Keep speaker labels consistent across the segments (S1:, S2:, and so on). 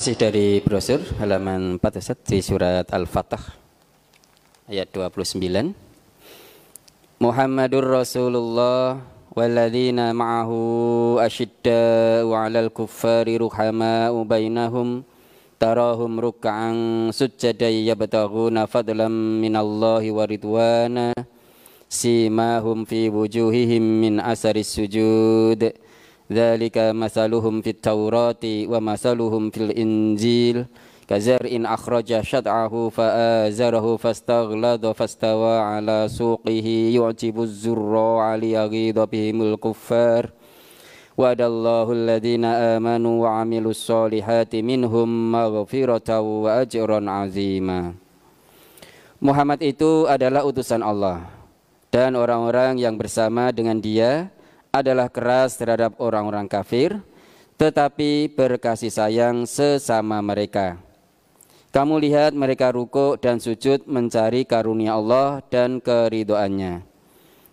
S1: Masih dari brosur halaman 4 Ustaz, di surat Al-Fatah ayat 29. Muhammadur Rasulullah walladzina ma'ahu asyidda'u 'alal kuffari ruhama'u bainahum tarahum ruk'an sujjadan yabtaghuna fadlan minallahi wa ridwana simahum fi wujuhihim min asaris sujud dzalika masaluhum fit taurati wa masaluhum fil injil kazar'in akhraja syat'ahu fa'azarahu fastaghlada fastawa ala suqihi yu'jibuz zurra'a liyaghidha bihimul kuffar wa'adallahu alladhina amanu wa 'amilus solihati minhum maghfiratan wa ajran 'azima. Muhammad itu adalah utusan Allah dan orang-orang yang bersama dengan dia adalah keras terhadap orang-orang kafir, tetapi berkasih sayang sesama mereka. Kamu lihat mereka rukuk dan sujud mencari karunia Allah dan keridhoannya.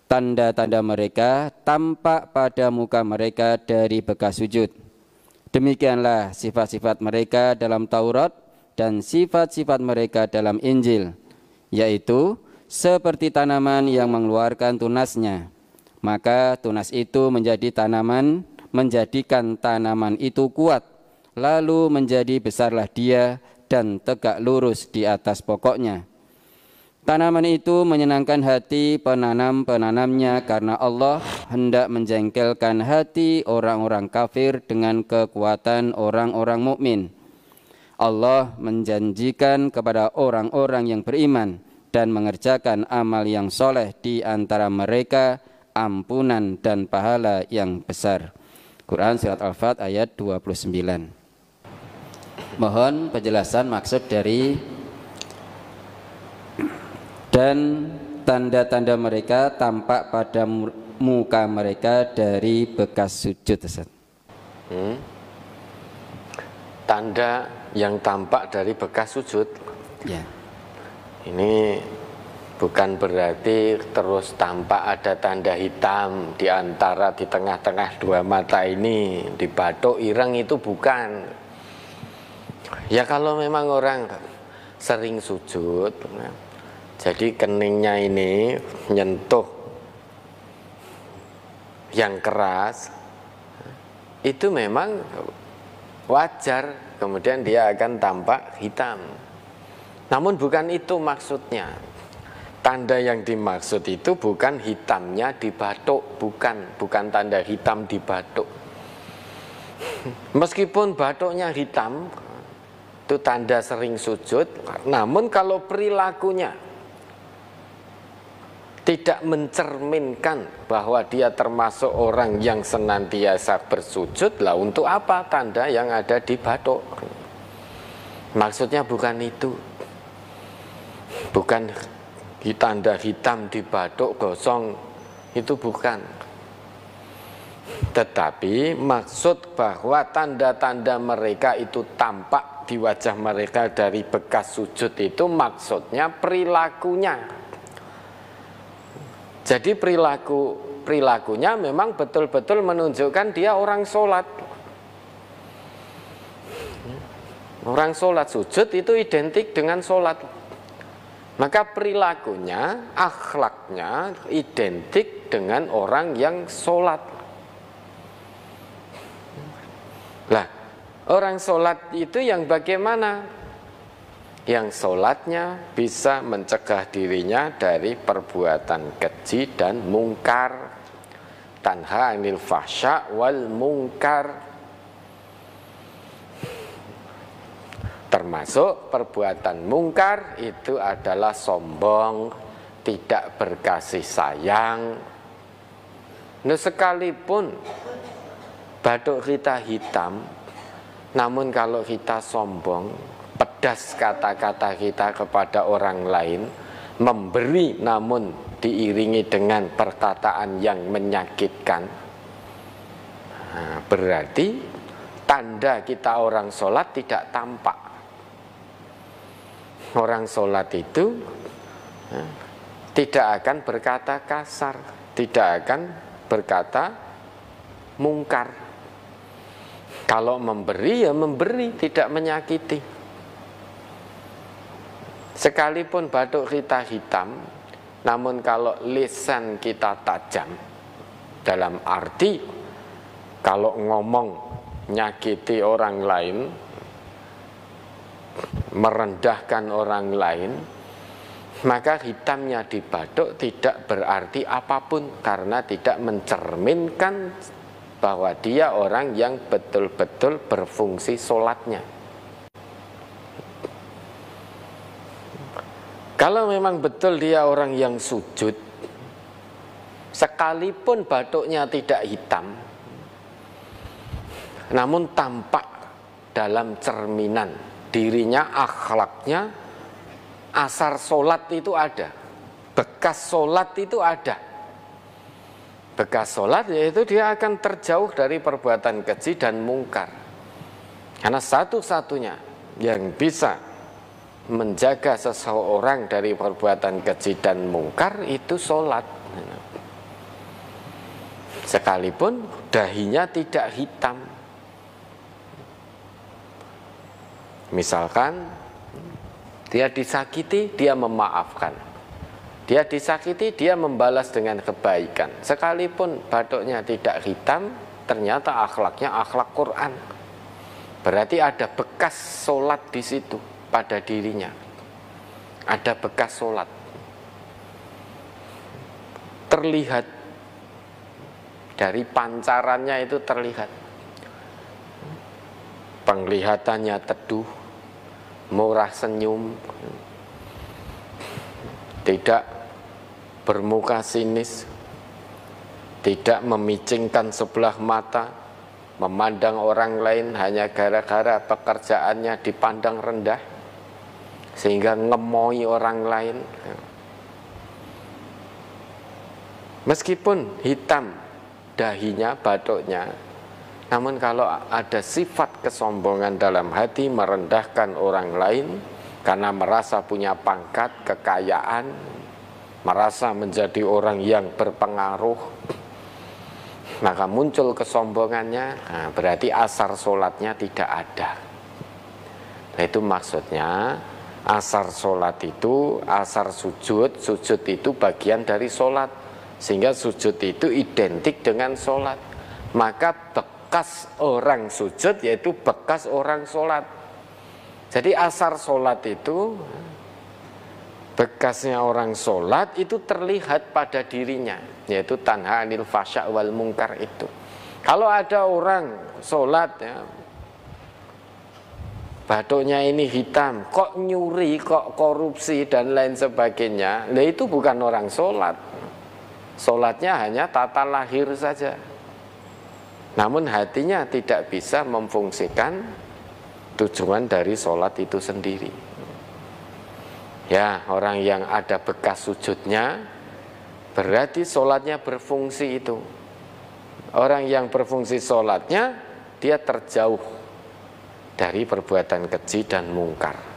S1: Tanda-tanda mereka tampak pada muka mereka dari bekas sujud. Demikianlah sifat-sifat mereka dalam Taurat dan sifat-sifat mereka dalam Injil, yaitu seperti tanaman yang mengeluarkan tunasnya. Maka tunas itu menjadikan tanaman itu kuat, lalu menjadi besarlah dia dan tegak lurus di atas pokoknya. Tanaman itu menyenangkan hati penanam-penanamnya karena Allah hendak menjengkelkan hati orang-orang kafir dengan kekuatan orang-orang mukmin. Allah menjanjikan kepada orang-orang yang beriman dan mengerjakan amal yang soleh di antara mereka ampunan dan pahala yang besar. Quran surat Al-Fat ayat 29. Mohon penjelasan maksud dari dan tanda-tanda mereka tampak pada muka mereka dari bekas sujud.
S2: Tanda yang tampak dari bekas sujud.
S1: Ya.
S2: Ini bukan berarti terus tampak ada tanda hitam di tengah-tengah dua mata ini, di batuk ireng, itu bukan. Ya kalau memang orang sering sujud, jadi keningnya ini nyentuh yang keras, itu memang wajar, kemudian dia akan tampak hitam. Namun bukan itu maksudnya. Tanda yang dimaksud itu bukan hitamnya di batuk, bukan tanda hitam di batuk. Meskipun batuknya hitam, itu tanda sering sujud, namun kalau perilakunya tidak mencerminkan bahwa dia termasuk orang yang senantiasa bersujud, lah untuk apa tanda yang ada di batuk? Maksudnya bukan itu. Bukan tanda hitam di batuk gosong, itu bukan. Tetapi maksud bahwa tanda-tanda mereka itu tampak di wajah mereka dari bekas sujud, itu maksudnya perilakunya. Jadi perilakunya memang betul-betul menunjukkan dia orang sholat. Orang sholat, sujud itu identik dengan sholat. Maka perilakunya, akhlaknya identik dengan orang yang sholat. Lah, orang sholat itu yang bagaimana? Yang sholatnya bisa mencegah dirinya dari perbuatan keji dan mungkar. Tanha 'anil fahsya wal mungkar. Termasuk perbuatan mungkar itu adalah sombong, tidak berkasih sayang. Nah, sekalipun batuk kita hitam, namun kalau kita sombong, pedas kata-kata kita kepada orang lain, memberi namun diiringi dengan perkataan yang menyakitkan, nah, berarti tanda kita orang sholat tidak tampak. Orang sholat itu tidak akan berkata kasar, tidak akan berkata mungkar. Kalau memberi, ya memberi, tidak menyakiti. Sekalipun batuk kita hitam, namun kalau lisan kita tajam, dalam arti kalau ngomong nyakiti orang lain, merendahkan orang lain, maka hitamnya di batuk tidak berarti apapun, karena tidak mencerminkan bahwa dia orang yang betul-betul berfungsi sholatnya. Kalau memang betul dia orang yang sujud, sekalipun batuknya tidak hitam, namun tampak dalam cerminan dirinya, akhlaknya, asar sholat itu ada, bekas sholat itu ada. Bekas sholat yaitu dia akan terjauh dari perbuatan keji dan mungkar. Karena satu-satunya yang bisa menjaga seseorang dari perbuatan keji dan mungkar itu sholat. Sekalipun dahinya tidak hitam. Misalkan dia disakiti, dia memaafkan. Dia disakiti, dia membalas dengan kebaikan. Sekalipun batuknya tidak hitam, ternyata akhlaknya akhlak Quran. Berarti ada bekas sholat di situ pada dirinya. Ada bekas sholat. Terlihat dari pancarannya, itu terlihat. Penglihatannya teduh, murah senyum, tidak bermuka sinis, tidak memicingkan sebelah mata, memandang orang lain hanya gara-gara pekerjaannya dipandang rendah, sehingga ngemoi orang lain. Meskipun hitam dahinya, batuknya, namun kalau ada sifat kesombongan dalam hati, merendahkan orang lain karena merasa punya pangkat, kekayaan, merasa menjadi orang yang berpengaruh, maka muncul kesombongannya, nah, berarti asar sholatnya tidak ada. Nah, itu maksudnya asar sholat itu, asar sujud, sujud itu bagian dari sholat, sehingga sujud itu identik dengan sholat. Maka bekas orang sujud yaitu bekas orang sholat. Jadi asar sholat itu, bekasnya orang sholat itu terlihat pada dirinya, yaitu tanha anil fasya wal mungkar itu. Kalau ada orang sholat ya, batuknya ini hitam, kok nyuri, kok korupsi dan lain sebagainya, nah itu bukan orang sholat. Sholatnya hanya tata lahir saja, namun hatinya tidak bisa memfungsikan tujuan dari sholat itu sendiri. Ya, orang yang ada bekas sujudnya berarti sholatnya berfungsi itu. Orang yang berfungsi sholatnya, dia terjauh dari perbuatan keji dan mungkar.